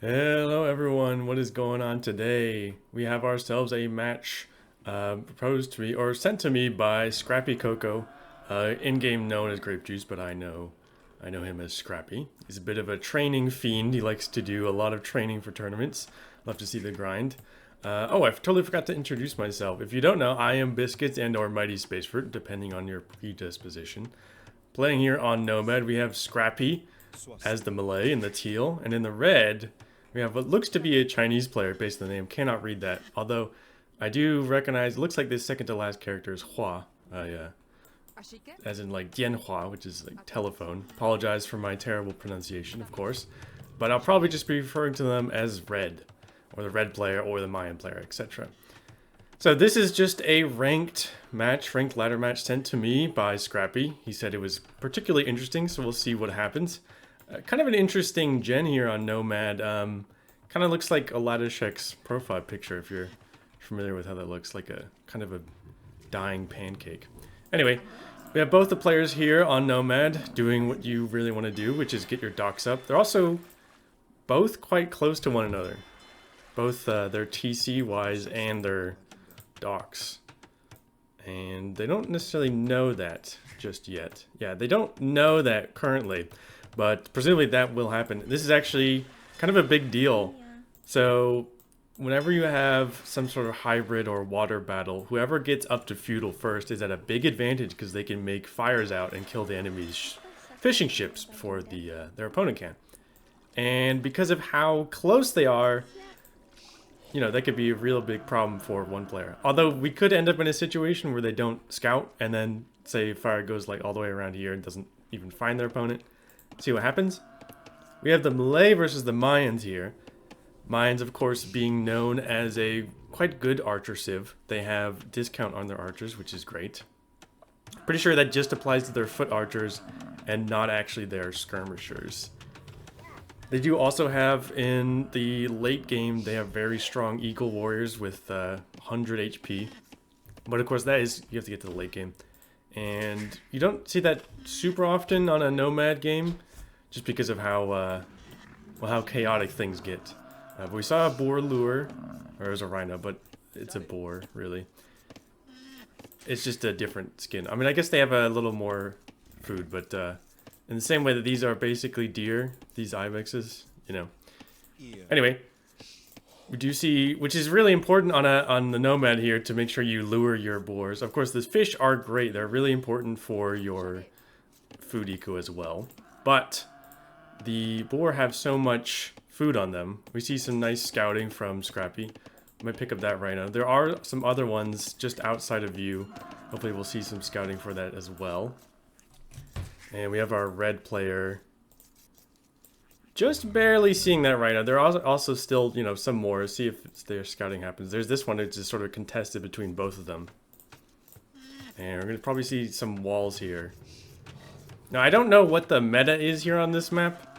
Hello everyone, what is going on today? We have ourselves a match proposed to me, or sent to me by ScrappyCoco, in-game known as Grape Juice, but I know him as Scrappy. He's a bit of a training fiend. He likes to do a lot of training for tournaments. Love to see the grind. Oh, I totally forgot to introduce myself. If you don't know, I am Biscuits and or Mighty Spacefruit, depending on your predisposition. Playing here on Nomad, we have Scrappy as the Malay in the teal, and in the red, we have what looks to be a Chinese player based on the name. Cannot read that, although I do recognize, it looks like this second to last character is Hua. As in like Dianhua, which is like telephone. Apologize for my terrible pronunciation, of course. But I'll probably just be referring to them as Red, or the Red player, or the Mayan player, etc. So this is just a ranked ladder match sent to me by Scrappy. He said it was particularly interesting, so we'll see what happens. Kind of an interesting gen here on Nomad. Kind of looks like Aladishek's profile picture, if you're familiar with how that looks, like a kind of a dying pancake. Anyway, we have both the players here on Nomad doing what you really want to do, which is get your docks up. They're also both quite close to one another. Both their TC-wise and their docks. And they don't necessarily know that just yet. Yeah, they don't know that currently. But presumably that will happen. This is actually kind of a big deal. So whenever you have some sort of hybrid or water battle, whoever gets up to feudal first is at a big advantage because they can make fires out and kill the enemy's fishing ships before their opponent can. And because of how close they are, you know, that could be a real big problem for one player. Although we could end up in a situation where they don't scout and then say fire goes like all the way around here and doesn't even find their opponent. See what happens? We have the Malay versus the Mayans here. Mayans, of course, being known as a quite good archer civ. They have discount on their archers, which is great. Pretty sure that just applies to their foot archers and not actually their skirmishers. They do also have, in the late game, they have very strong eagle warriors with 100 HP. But of course, that is, you have to get to the late game. And you don't see that super often on a Nomad game, just because of how, well, how chaotic things get. But we saw a boar lure, or it was a rhino, but it's a boar, really. It's just a different skin. I mean, I guess they have a little more food, but in the same way that these are basically deer, these ibexes, you know. Anyway, we do see, which is really important on the Nomad here, to make sure you lure your boars. Of course, the fish are great. They're really important for your food eco as well. But the boar have so much food on them. We see some nice scouting from Scrappy. I might pick up that rhino. There are some other ones just outside of view. Hopefully we'll see some scouting for that as well. And we have our red player just barely seeing that rhino. There are also still, you know, some more. See if their scouting happens. There's this one that's just sort of contested between both of them. And we're going to probably see some walls here. Now, I don't know what the meta is here on this map.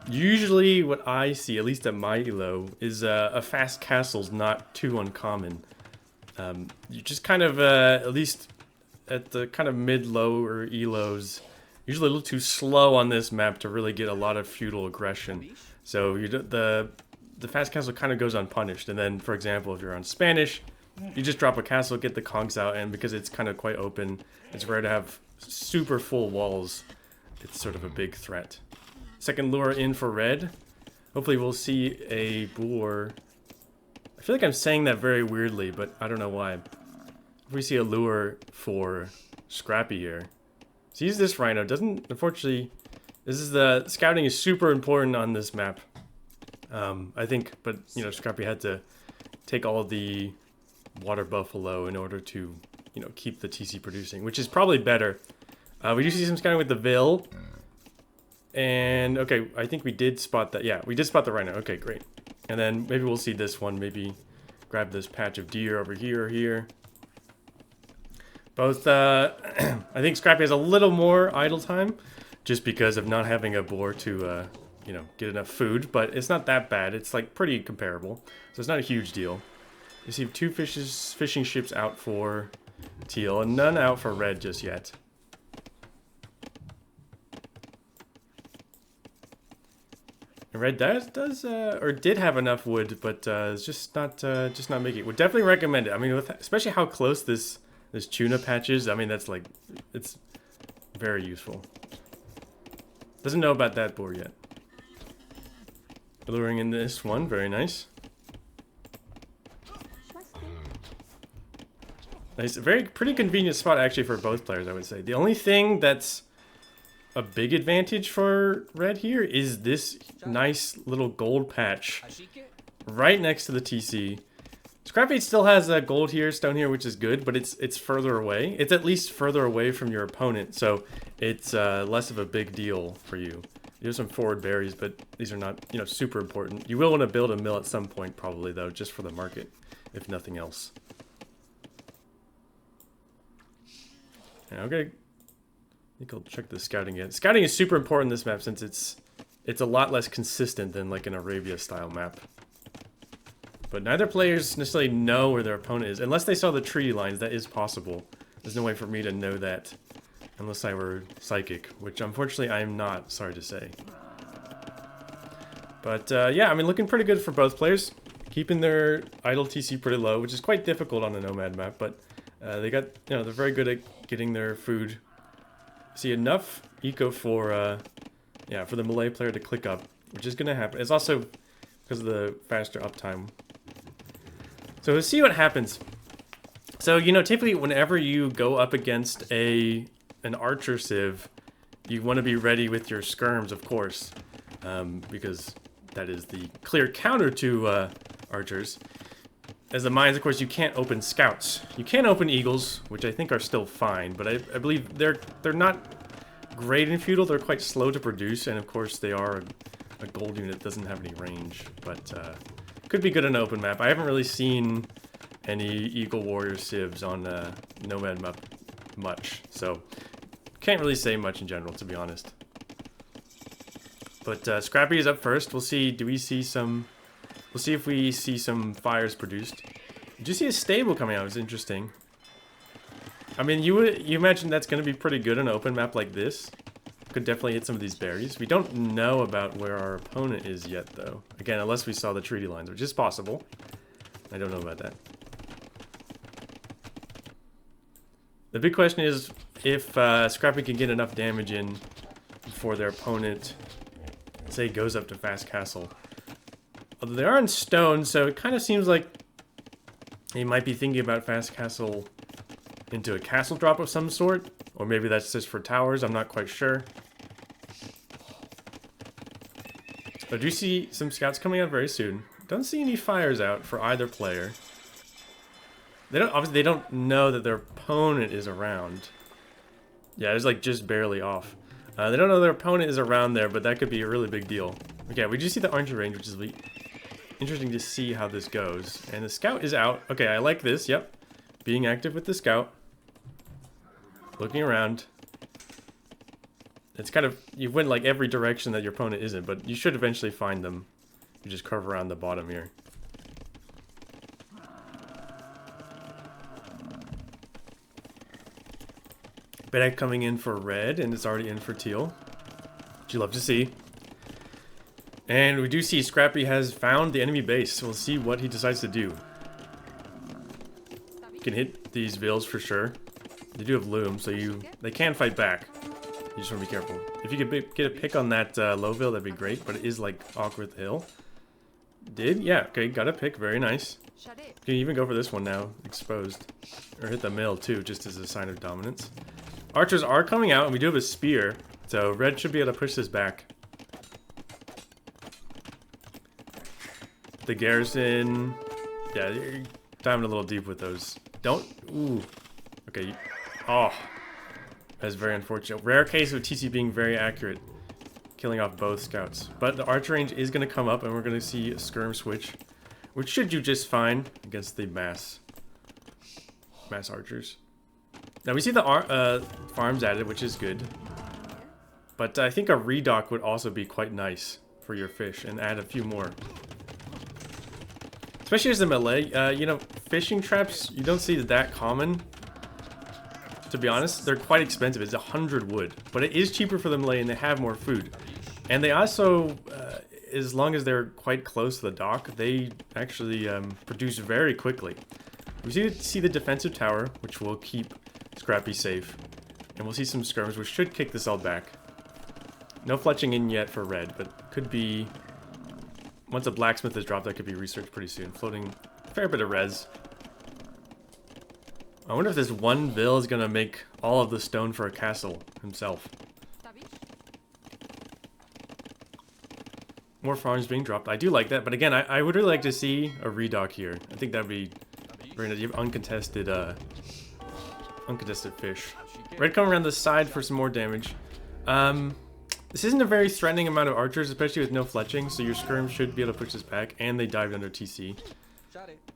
Usually what I see, at least at my elo, is a fast castle's not too uncommon. You just kind of, at least at the kind of mid-low or elos, usually a little too slow on this map to really get a lot of feudal aggression. So the fast castle kind of goes unpunished. And then, for example, if you're on Spanish, you just drop a castle, get the conks out, and because it's kind of quite open, it's rare to have super full walls. It's sort of a big threat. Second lure in for red. Hopefully we'll see a boar. I feel like I'm saying that very weirdly, but I don't know why. If we see a lure for Scrappy here. Sees this rhino, doesn't, unfortunately, this is the, scouting is super important on this map. I think, but, you know, Scrappy had to take all the water buffalo in order to, you know, keep the TC producing, which is probably better. We do see some scouting with the Vil. And, okay, I think we did spot that. Yeah, we did spot the rhino. Okay, great. And then maybe we'll see this one, maybe grab this patch of deer over here or here. Both, I think Scrappy has a little more idle time, just because of not having a boar to, you know, get enough food, but it's not that bad. It's, like, pretty comparable, so it's not a huge deal. You see two fishing ships out for teal, and none out for red just yet. Red does or did have enough wood, but it's just not making it. Would definitely recommend it. I mean, with especially how close this tuna patch is. I mean, that's like it's very useful. Doesn't know about that boar yet. Luring in this one, very nice. Nice, pretty convenient spot actually for both players, I would say. The only thing that's a big advantage for red here is this nice little gold patch right next to the TC. Scrappy still has a gold here, stone here, which is good, but it's further away. It's at least further away from your opponent, so it's less of a big deal for you. You have some forward berries, but these are not, you know, super important. You will want to build a mill at some point, probably though, just for the market, if nothing else. Okay. I think I'll check the scouting again. Scouting is super important in this map since it's a lot less consistent than like an Arabia style map. But neither players necessarily know where their opponent is. Unless they saw the tree lines, that is possible. There's no way for me to know that unless I were psychic, which unfortunately I am not, sorry to say. But yeah, I mean, looking pretty good for both players. Keeping their idle TC pretty low, which is quite difficult on a nomad map, but they got, you know, they're very good at getting their food. See, enough eco for, yeah, for the melee player to click up, which is going to happen. It's also because of the faster uptime. So we'll see what happens. So, you know, typically whenever you go up against an archer civ, you want to be ready with your skirms, of course, because that is the clear counter to archers. As the Mayans, of course, you can't open scouts. You can open eagles, which I think are still fine, but I believe they're not great in feudal. They're quite slow to produce, and of course they are a gold unit that doesn't have any range, but could be good in an open map. I haven't really seen any eagle warrior civs on nomad map much, so can't really say much in general, to be honest. But Scrappy is up first. We'll see. Do we see some? We'll see if we see some fires produced. Did you see a stable coming out? It was interesting. I mean, you imagine that's going to be pretty good in an open map like this. Could definitely hit some of these berries. We don't know about where our opponent is yet, though. Again, unless we saw the treaty lines, which is possible. I don't know about that. The big question is if Scrappy can get enough damage in before their opponent, say, goes up to Fast Castle. Although they are in stone, so it kind of seems like he might be thinking about Fast Castle into a castle drop of some sort. Or maybe that's just for towers, I'm not quite sure. But I do see some scouts coming out very soon. Don't see any fires out for either player. They don't, obviously they don't know that their opponent is around. Yeah, it's like just barely off. They don't know their opponent is around there, but that could be a really big deal. Okay, we do see the archer range, which is interesting to see how this goes. And the scout is out. Okay, I like this, yep. Being active with the scout. Looking around. It's kind of, you went like every direction that your opponent isn't, but you should eventually find them. You just curve around the bottom here. Bedak coming in for red, and it's already in for teal. Which you love to see. And we do see Scrappy has found the enemy base, so we'll see what he decides to do. You can hit these vills for sure. They do have loom, so they can fight back. You just want to be careful. If you could get a pick on that low vill, that'd be great, but it is like awkward with the hill. Did? Yeah, okay, got a pick, very nice. You can even go for this one now, exposed. Or hit the mill too, just as a sign of dominance. Archers are coming out, and we do have a spear, so red should be able to push this back. The garrison, yeah, you're diving a little deep with those. Don't, ooh, okay, oh, that's very unfortunate. Rare case of TC being very accurate, killing off both scouts. But the archer range is going to come up, and we're going to see a skirm switch, which should do just fine against the mass archers. Now we see the farms added, which is good. But I think a redock would also be quite nice for your fish, and add a few more. Especially as a melee, you know, fishing traps, you don't see that common. To be honest, they're quite expensive. It's 100 wood, but it is cheaper for the melee, and they have more food. And they also, as long as they're quite close to the dock, they actually produce very quickly. We see the defensive tower, which will keep Scrappy safe. And we'll see some skirms, which should kick this all back. No fletching in yet for red, but could be... Once a blacksmith is dropped, that could be researched pretty soon. Floating a fair bit of res. I wonder if this one Vil is going to make all of the stone for a castle himself. More farms being dropped. I do like that, but again, I would really like to see a redock here. I think that would be very nice. You have uncontested fish. Red coming around the side for some more damage. This isn't a very threatening amount of archers, especially with no fletching, so your skirms should be able to push this back, and they dived under TC.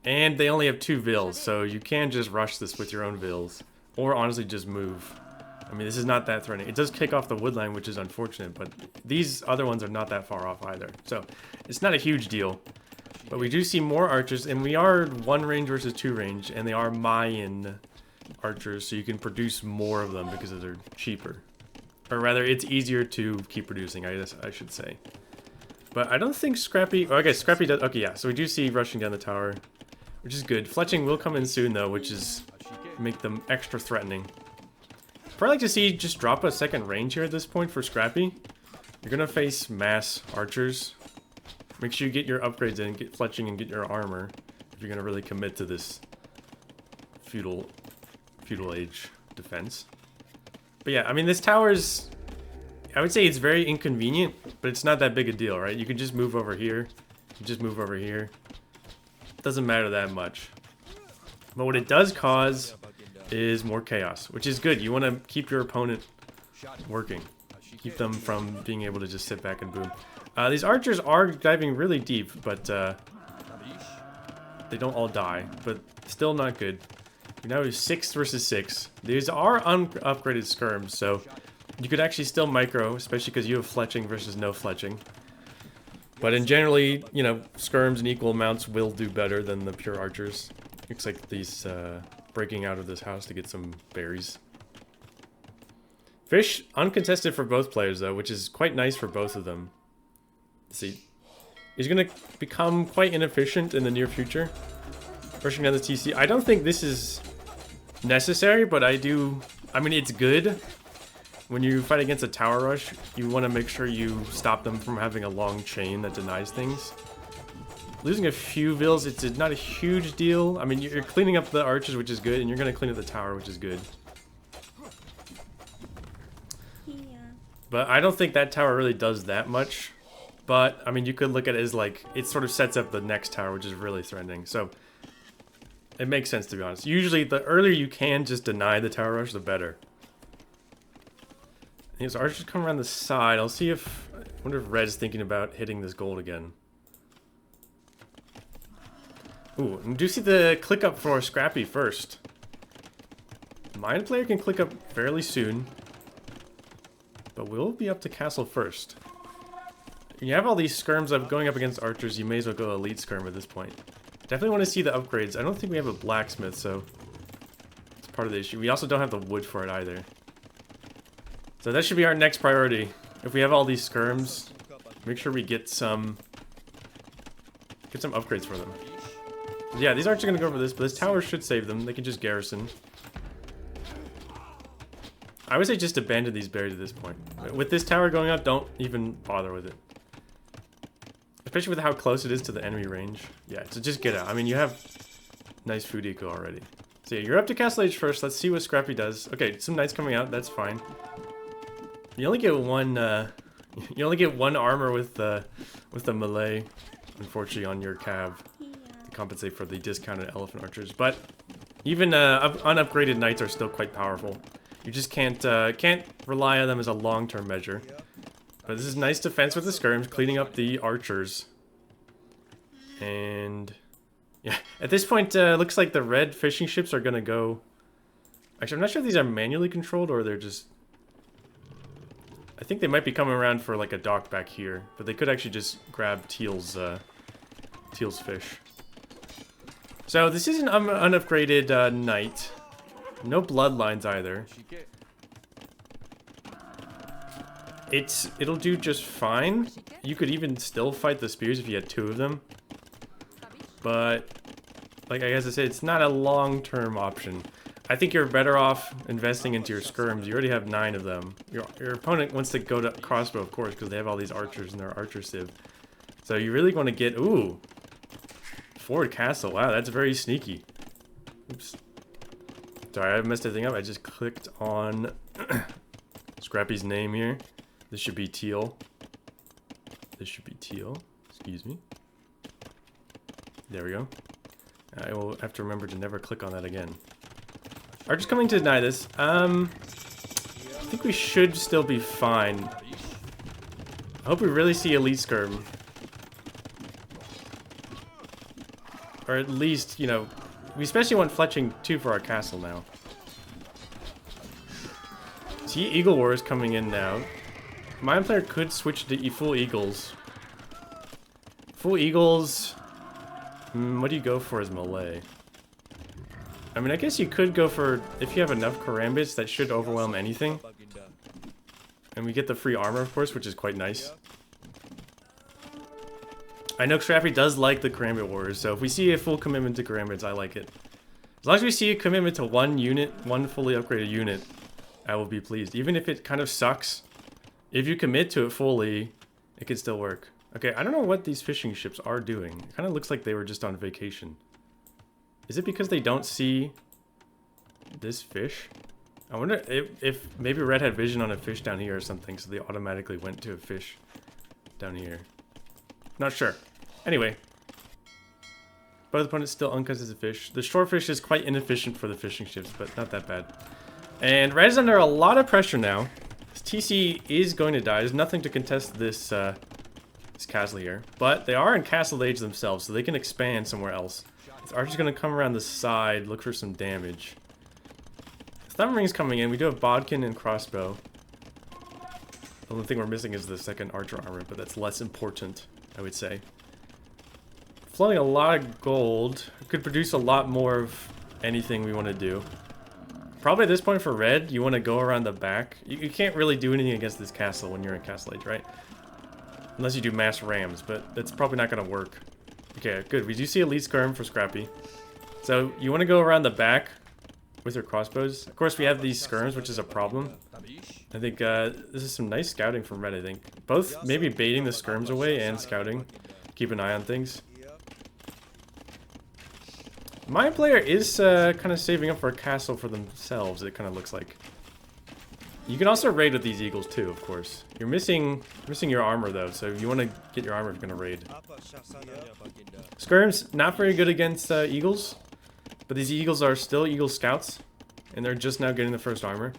And they only have 2 Vils, so you can just rush this with your own Vils. Or honestly just move. I mean, this is not that threatening. It does kick off the woodline, which is unfortunate, but these other ones are not that far off either. So, it's not a huge deal. But we do see more archers, and we are 1 range versus 2 range, and they are Mayan archers, so you can produce more of them because they're cheaper. Or rather, it's easier to keep producing, I guess I should say. But I don't think Scrappy... Oh, okay, Scrappy does... Okay, yeah, so we do see rushing down the tower, which is good. Fletching will come in soon, though, which is... make them extra threatening. I'd probably like to see just drop a second range here at this point for Scrappy. You're gonna face mass archers. Make sure you get your upgrades in, get fletching, and get your armor if you're gonna really commit to this feudal age defense. But yeah, I mean, this tower's... I would say it's very inconvenient, but it's not that big a deal, right? You can just move over here. You just move over here. It doesn't matter that much. But what it does cause is more chaos, which is good. You want to keep your opponent working. Keep them from being able to just sit back and boom. These archers are diving really deep, but they don't all die. But still not good. We now have 6 versus 6. These are upgraded skirms, so you could actually still micro, especially because you have fletching versus no fletching. But in generally, you know, skirms in equal amounts will do better than the pure archers. Looks like these breaking out of this house to get some berries. Fish uncontested for both players though, which is quite nice for both of them. Let's see, he's gonna become quite inefficient in the near future. Rushing down the TC. I don't think this is necessary, but I mean, it's good. When you fight against a tower rush, you want to make sure you stop them from having a long chain that denies things. Losing a few Vils, it's not a huge deal. I mean, you're cleaning up the archers, which is good, and you're going to clean up the tower, which is good. Yeah. But I don't think that tower really does that much. But, I mean, you could look at it as, like, it sort of sets up the next tower, which is really threatening. So, it makes sense, to be honest. Usually, the earlier you can just deny the tower rush, the better. These archers come around the side. I'll see if... I wonder if Red's thinking about hitting this gold again. Ooh, and do see the click up for Scrappy first. Mayan player can click up fairly soon. But we'll be up to castle first. When you have all these skirms up going up against archers, you may as well go elite skirm at this point. Definitely want to see the upgrades. I don't think we have a blacksmith, so... it's part of the issue. We also don't have the wood for it either. So that should be our next priority. If we have all these skirms, make sure we get some upgrades for them. Yeah, these archers are gonna go for this, but this tower should save them. They can just garrison. I would say just abandon these berries at this point. With this tower going up, don't even bother with it. Especially with how close it is to the enemy range. Yeah, so just get out. I mean, you have nice food eco already. So yeah, you're up to Castle Age first. Let's see what Scrappy does. Okay, some knights coming out. That's fine. You only get one. You only get one armor with the melee, unfortunately, on your cav to compensate for the discounted elephant archers. But even unupgraded knights are still quite powerful. You just can't rely on them as a long-term measure. But this is nice defense with the skirms, cleaning up the archers. And yeah, at this point, looks like the red fishing ships are gonna go. Actually, I'm not sure if these are manually controlled or they're just. I think they might be coming around for like a dock back here, but they could actually just grab Teal's fish. So this is an unupgraded knight. No bloodlines either. it'll do just fine. You could even still fight the spears if you had 2 of them. But, like I said, it's not a long-term option. I think you're better off investing into your skirms. You already have 9 of them. Your opponent wants to go to crossbow, of course, because they have all these archers in their archer civ. So you really want to get... Ooh! Forward castle. Wow, that's very sneaky. Oops. Sorry, I messed everything up. I just clicked on Scrappy's name here. This should be teal. This should be teal. Excuse me. There we go. I will have to remember to never click on that again. Archer's coming to deny this. I think we should still be fine. I hope we really see elite skirm. Or at least, you know, we especially want fletching too for our castle now. See, Eagle War is coming in now. My player could switch to full Eagles. Full Eagles... what do you go for as melee? I mean, I guess you could go for... If you have enough karambits, that should overwhelm anything. And we get the free armor, of course, which is quite nice. I know Scrappy does like the karambit wars, so if we see a full commitment to karambits, I like it. As long as we see a commitment to one unit, one fully upgraded unit, I will be pleased. Even if it kind of sucks, if you commit to it fully, it can still work. Okay, I don't know what these fishing ships are doing. It kind of looks like they were just on vacation. Is it because they don't see this fish? I wonder if maybe Red had vision on a fish down here or something, so they automatically went to a fish down here. Not sure. Anyway. Both opponents still uncontested fish. The shore fish is quite inefficient for the fishing ships, but not that bad. And Red is under a lot of pressure now. His TC is going to die. There's nothing to contest this, this castle here. But they are in castle age themselves, so they can expand somewhere else. This archer's going to come around the side, look for some damage. Thumb ring's coming in. We do have bodkin and crossbow. The only thing we're missing is the second archer armor, but that's less important, I would say. Flowing a lot of gold. Could produce a lot more of anything we want to do. Probably at this point for red, you want to go around the back. You can't really do anything against this castle when you're in castle age, right? Unless you do mass rams, but that's probably not going to work. Okay, good. We do see elite skirm for Scrappy. So you want to go around the back with your crossbows. Of course, we have these skirms, which is a problem. I think this is some nice scouting from red, I think. Both maybe baiting the skirms away and scouting. Keep an eye on things. My player is kind of saving up for a castle for themselves, it kind of looks like. You can also raid with these eagles too, of course. You're missing your armor though, so if you want to get your armor, you're going to raid. Skirms, not very good against eagles, but these eagles are still eagle scouts, and they're just now getting the first armor.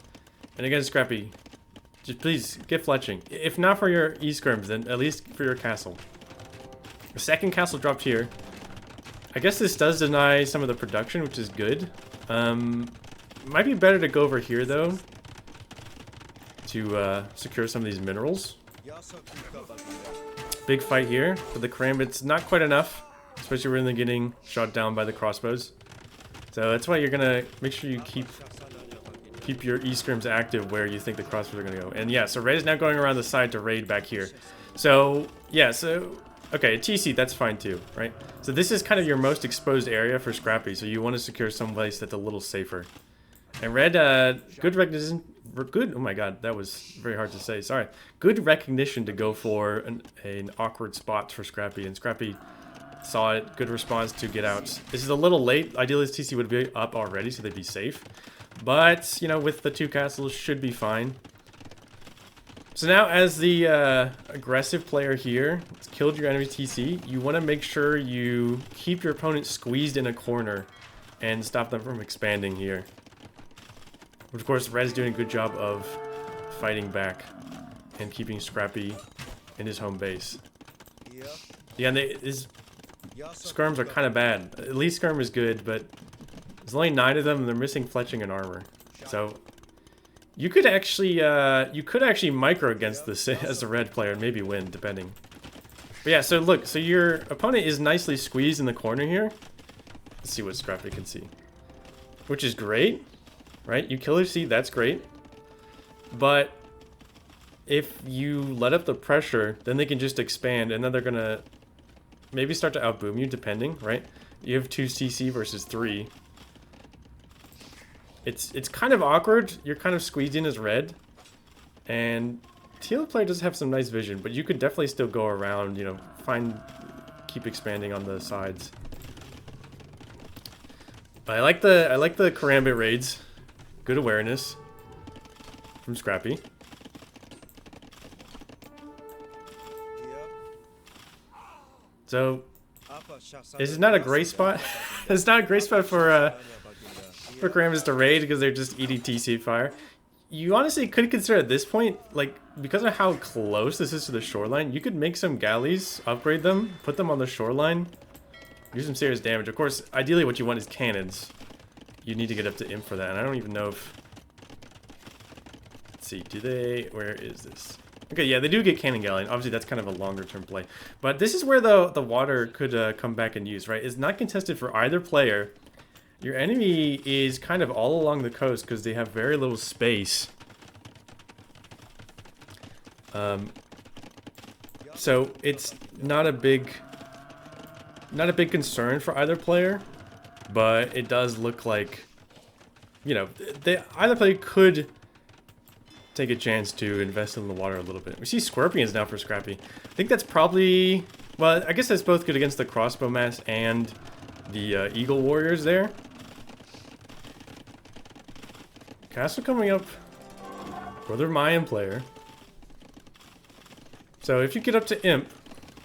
And again, Scrappy, just please get fletching. If not for your e-skirms, then at least for your castle. The second castle dropped here. I guess this does deny some of the production, which is good. Might be better to go over here, though, to secure some of these minerals. Big fight here, but the karambit's not quite enough, especially when they're getting shot down by the crossbows. So that's why you're gonna make sure you keep your e-skirms active where you think the crossbows are gonna go. And yeah, so red is now going around the side to raid back here. So yeah, so okay, TC, that's fine too, right? So this is kind of your most exposed area for Scrappy, so you want to secure some place that's a little safer. And red, good recognition, oh my god, that was very hard to say, sorry. Good recognition to go for an awkward spot for Scrappy, and Scrappy saw it, good response to get out. This is a little late, ideally this TC would be up already, so they'd be safe. But, you know, with the 2 castles, should be fine. So now, as the aggressive player here, it's killed your enemy TC, you want to make sure you keep your opponent squeezed in a corner and stop them from expanding here. But of course, Red is doing a good job of fighting back and keeping Scrappy in his home base. Yeah, and his skirms are kind of bad. At least skirm is good, but there's only 9 of them and they're missing fletching and armor. So you could actually micro against this as a red player and maybe win, depending. But yeah, so look, so your opponent is nicely squeezed in the corner here. Let's see what Scrappy can see. Which is great, right? You kill her seed, that's great. But if you let up the pressure, then they can just expand, and then they're gonna maybe start to outboom you, depending, right? You have 2 CC versus 3. It's kind of awkward. You're kind of squeezed in as red, and teal player does have some nice vision, but you could definitely still go around, you know, keep expanding on the sides. I like the Karambit raids. Good awareness from Scrappy. So this is not a great spot. It's not a great spot for Karambits to raid because they're just eating TC fire. You honestly could consider at this point, like, because of how close this is to the shoreline, you could make some galleys, upgrade them, put them on the shoreline, do some serious damage. Of course, ideally what you want is cannons. You need to get up to imp for that, and I don't even know if... Let's see, do they... Where is this? Okay, yeah, they do get cannon galley. Obviously, that's kind of a longer-term play. But this is where the water could come back and use, right? It's not contested for either player. Your enemy is kind of all along the coast because they have very little space. So it's not a big concern for either player, but it does look like, you know, either player could take a chance to invest in the water a little bit. We see Scorpions now for Scrappy. I think that's probably, well, I guess that's both good against the crossbow mass and the eagle warriors there. Castle coming up for the Mayan player. So if you get up to imp,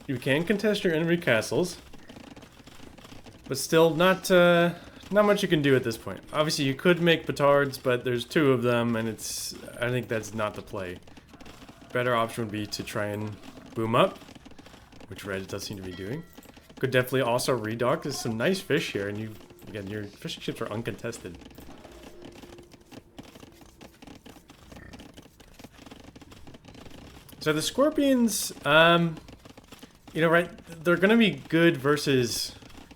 you can contest your enemy castles, but still not much you can do at this point. Obviously you could make petards, but there's 2 of them, and I think that's not the play. Better option would be to try and boom up, which red does seem to be doing. Could definitely also redock. There's some nice fish here, and again, your fishing ships are uncontested. So the Scorpions, you know, right, they're going to be good versus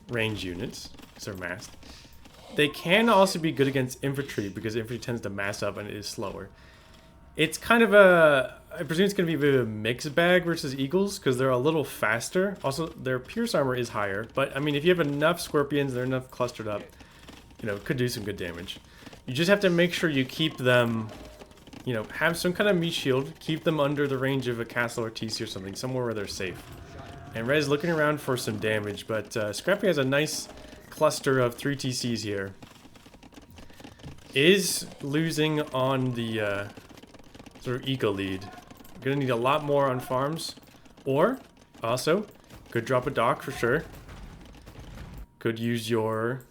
range units, because they're massed. They can also be good against infantry, because infantry tends to mass up and it is slower. It's kind of I presume it's going to be a bit of a mixed bag versus eagles, because they're a little faster. Also, their pierce armor is higher, but I mean, if you have enough Scorpions, they're enough clustered up, you know, it could do some good damage. You just have to make sure you keep them... You know, have some kind of meat shield, keep them under the range of a castle or TC or something, somewhere where they're safe. And Red's looking around for some damage, but Scrappy has a nice cluster of 3 TCs here. Is losing on the sort of eco lead. Gonna need a lot more on farms. Or, also, could drop a dock for sure. Could use your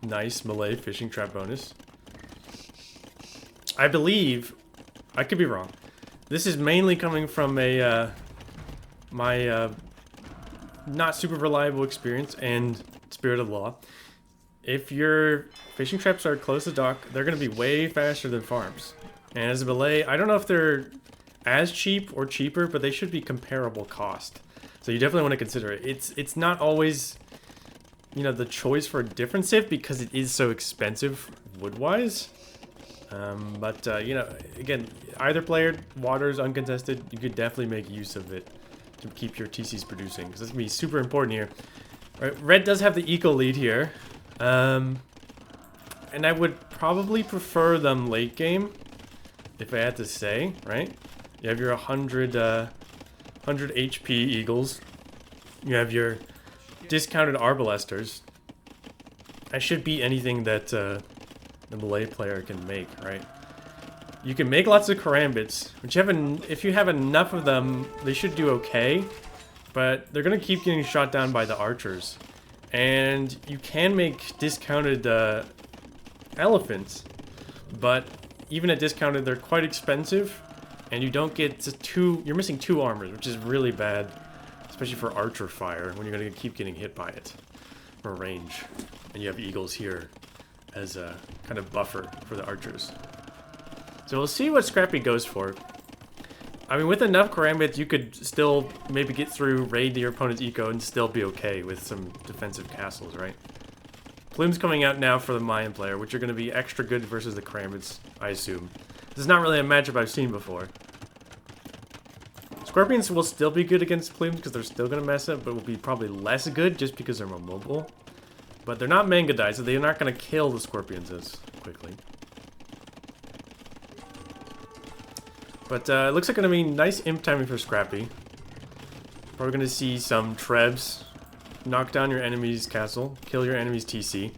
nice Malay fishing trap bonus. I believe, I could be wrong, this is mainly coming from a, my not super reliable experience and spirit of law. If your fishing traps are close to dock, they're going to be way faster than farms. And as a Malay, I don't know if they're as cheap or cheaper, but they should be comparable cost. So you definitely want to consider it. It's not always, you know, the choice for a different civ because it is so expensive wood-wise. But you know, again, either player, water is uncontested, you could definitely make use of it to keep your TCs producing, because this is going to be super important here. Right, Red does have the eco lead here, and I would probably prefer them late game, if I had to say, right? You have your 100 HP eagles, you have your discounted arbalesters. I should beat anything that the Malay player can make, right? You can make lots of karambits, which if you have enough of them, they should do okay, but they're gonna keep getting shot down by the archers. And you can make discounted elephants, but even at discounted, they're quite expensive, and you don't get you're missing 2 armors, which is really bad, especially for archer fire, when you're gonna keep getting hit by it from range. And you have eagles here as a kind of buffer for the archers. So we'll see what Scrappy goes for. I mean, with enough karambits, you could still maybe get through, raid your opponent's eco, and still be okay with some defensive castles, right? Plumes coming out now for the Mayan player, which are going to be extra good versus the karambits, I assume. This is not really a matchup I've seen before. Scorpions will still be good against plumes because they're still going to mess up, but will be probably less good just because they're more mobile. But they're not Mangudai, so they're not going to kill the Scorpions as quickly. But it looks like going to be nice imp timing for Scrappy. Probably going to see some Trebs knock down your enemy's castle, kill your enemy's TC.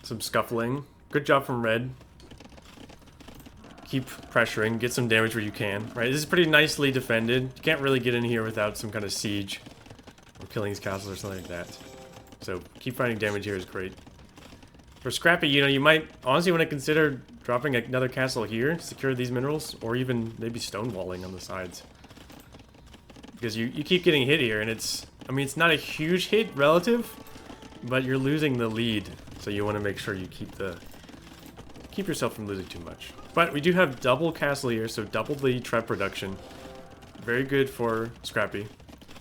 Some scuffling. Good job from Red. Keep pressuring, get some damage where you can. Right, this is pretty nicely defended. You can't really get in here without some kind of siege or killing his castles or something like that. So keep finding damage here is great. For Scrappy, you know, you might honestly want to consider dropping another castle here, secure these minerals, or even maybe stonewalling on the sides. Because you keep getting hit here, and it's, I mean, it's not a huge hit relative, but you're losing the lead. So you want to make sure you keep yourself from losing too much. But we do have double castle here, so double the Treb production. Very good for Scrappy.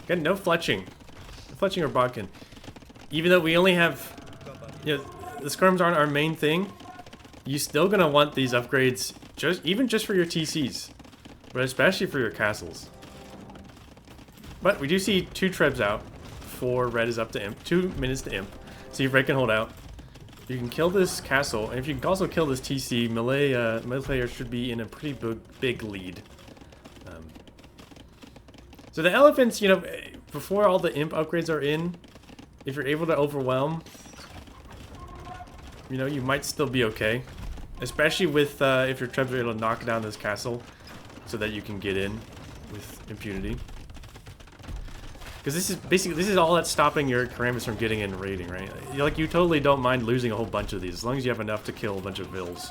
Again, no fletching. No fletching or bodkin. Even though we only have, you know, the skirms aren't our main thing, you're still gonna want these upgrades, even just for your TCs, but especially for your castles. But we do see 2 Trebs out. 4 Red is up to Imp. 2 minutes to Imp. See if Red can hold out. You can kill this castle, and if you can also kill this TC, melee player should be in a pretty big lead. So the elephants, you know, before all the Imp upgrades are in, if you're able to overwhelm, you know, you might still be okay. Especially with, if your Trebs are able to knock down this castle, so that you can get in with impunity. Because this is basically, this is all that's stopping your Karambits from getting in raiding, right? Like, you totally don't mind losing a whole bunch of these, as long as you have enough to kill a bunch of Vills.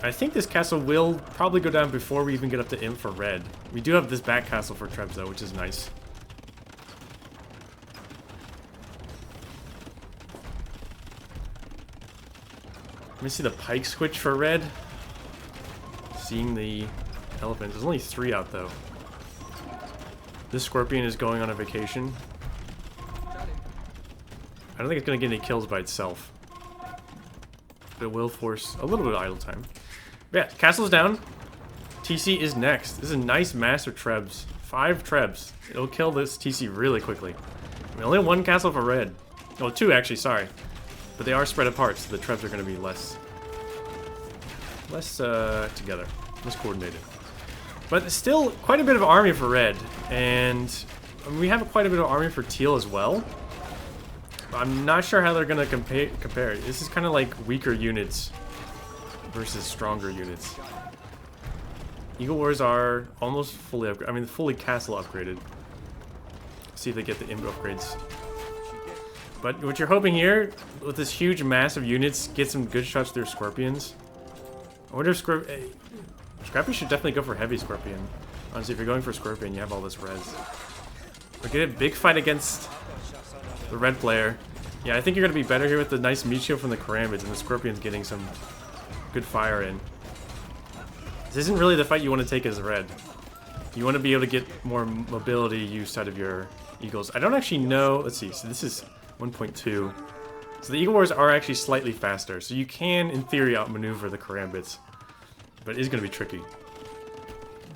I think this castle will probably go down before we even get up to Imp for Red. We do have this back castle for Trebs though, which is nice. Let me see the pike switch for Red. Seeing the elephants. There's only 3 out though. This Scorpion is going on a vacation. I don't think it's going to get any kills by itself. But it will force a little bit of idle time. But yeah, castle's down. TC is next. This is a nice mass of Trebs. 5 Trebs. It'll kill this TC really quickly. I mean, only 1 castle for Red. Oh, 2 actually, sorry. But they are spread apart, so the Trebs are going to be less together, less coordinated. But still, quite a bit of army for Red, and we have quite a bit of army for Teal as well. I'm not sure how they're going to compare. This is kind of like weaker units versus stronger units. Eagle Wars are almost fully upgraded. I mean, fully castle upgraded. See if they get the Imp upgrades. But what you're hoping here, with this huge mass of units, get some good shots through Scorpions. I wonder if Scrappy should definitely go for Heavy Scorpion. Honestly, if you're going for Scorpion, you have all this res. But get a big fight against the Red player. Yeah, I think you're going to be better here with the nice meat shield from the Karambits and the Scorpion's getting some good fire in. This isn't really the fight you want to take as Red. You want to be able to get more mobility use out of your Eagles. I don't actually know. Let's see. So this is 1.2. So the Eagle Wars are actually slightly faster. So you can, in theory, outmaneuver the Karambits. But it is going to be tricky.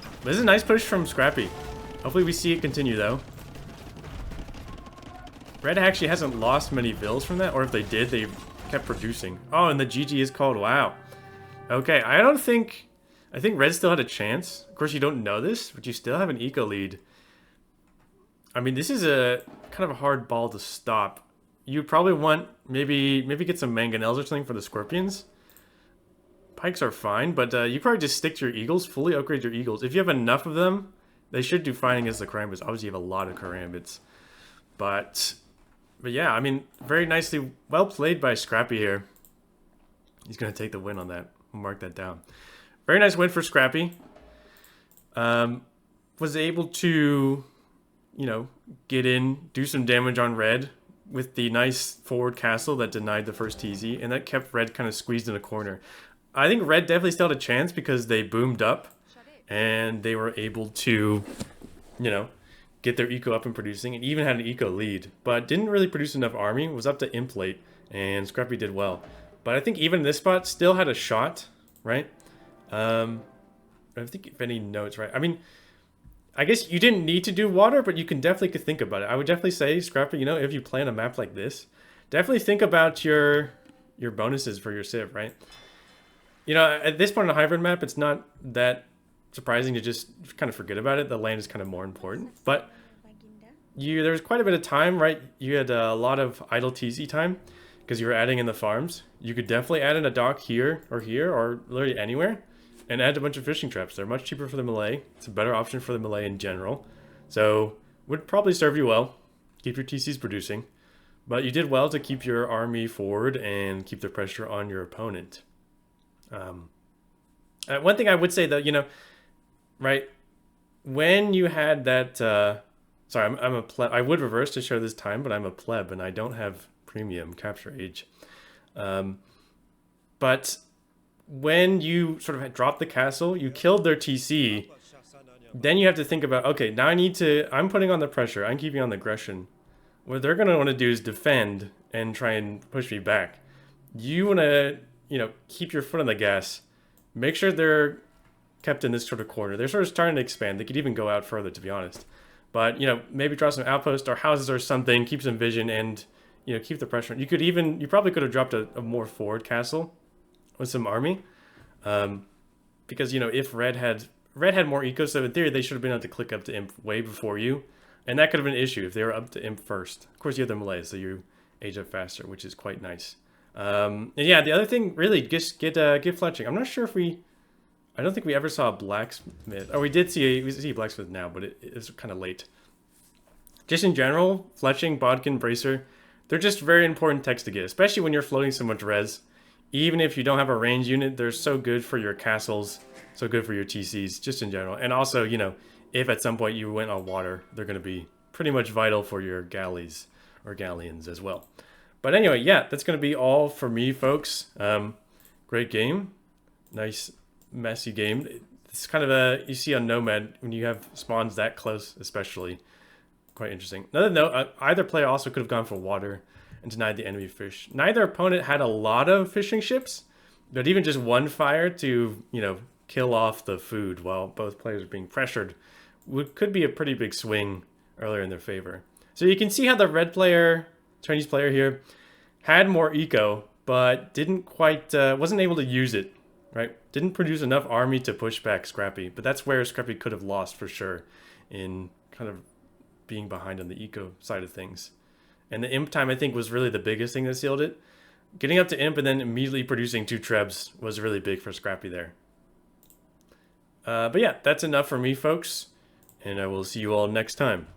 But this is a nice push from Scrappy. Hopefully we see it continue, though. Red actually hasn't lost many Vills from that. Or if they did, they kept producing. Oh, and the GG is called. Wow. Okay, I think Red still had a chance. Of course, you don't know this, but you still have an eco lead. I mean, this is a kind of a hard ball to stop. You probably want maybe get some mangonels or something for the Scorpions. Pikes are fine, but you probably just stick to your Eagles, fully upgrade your Eagles. If you have enough of them, they should do fine against the Karambits. Obviously, you have a lot of Karambits. But yeah, I mean, very nicely, well played by Scrappy here. He's going to take the win on that. We'll mark that down. Very nice win for Scrappy. Was able to, you know, get in, do some damage on Red with the nice forward castle that denied the first TZ, and that kept Red kind of squeezed in a corner. I think Red definitely still had a chance because they boomed up and they were able to, you know, get their eco up and producing, and even had an eco lead, but didn't really produce enough army. Was up to Imp late, and Scrappy did well. But I think even in this spot, still had a shot, right? I think if any notes, right? I mean, I guess you didn't need to do water, but you can definitely think about it. I would definitely say, Scrappy, you know, if you plan a map like this, definitely think about your bonuses for your civ, right? You know, at this point on a hybrid map, it's not that surprising to just kind of forget about it. The land is kind of more important, but there's quite a bit of time, right? You had a lot of idle TC time because you were adding in the farms. You could definitely add in a dock here, or literally anywhere, and add a bunch of fishing traps. They're much cheaper for the melee. It's a better option for the melee in general. So, would probably serve you well. Keep your TCs producing. But you did well to keep your army forward and keep the pressure on your opponent. One thing I would say though, you know, right, when you had that, sorry, I'm a pleb. I would reverse to show this time, but I'm a pleb and I don't have premium capture age. But when you sort of dropped the castle, you killed their TC. Then you have to think about, okay, now I'm putting on the pressure. I'm keeping on the aggression. What they're going to want to do is defend and try and push me back. You want to, you know, keep your foot on the gas. Make sure they're kept in this sort of corner. They're sort of starting to expand. They could even go out further, to be honest. But, you know, maybe draw some outposts or houses or something, keep some vision, and, you know, keep the pressure. You probably could have dropped a more forward castle with some army. Because, you know, if Red had more eco, so in theory, they should have been able to click up to Imp way before you. And that could have been an issue if they were up to Imp first. Of course, you have the melee, so you age up faster, which is quite nice. And yeah, the other thing, really, just get fletching. I'm not sure if I don't think we ever saw a blacksmith. Oh, we see a blacksmith now, but it's kind of late. Just in general, fletching, bodkin, bracer, they're just very important techs to get, especially when you're floating so much res. Even if you don't have a range unit, they're so good for your castles, so good for your TCs, just in general. And also, you know, if at some point you went on water, they're going to be pretty much vital for your galleys or galleons as well. But anyway, yeah, that's going to be all for me, folks. Great game. Nice, messy game. It's kind of you see on Nomad, when you have spawns that close, especially, quite interesting. Another note, either player also could have gone for water and denied the enemy fish. Neither opponent had a lot of fishing ships, but even just one fire to, you know, kill off the food while both players are being pressured could be a pretty big swing earlier in their favor. So you can see how the red player, Chinese player here, had more eco, but didn't quite, wasn't able to use it, right? Didn't produce enough army to push back Scrappy, but that's where Scrappy could have lost for sure in kind of being behind on the eco side of things. And the imp time, I think, was really the biggest thing that sealed it. Getting up to imp and then immediately producing 2 trebs was really big for Scrappy there. But yeah, that's enough for me, folks. And I will see you all next time.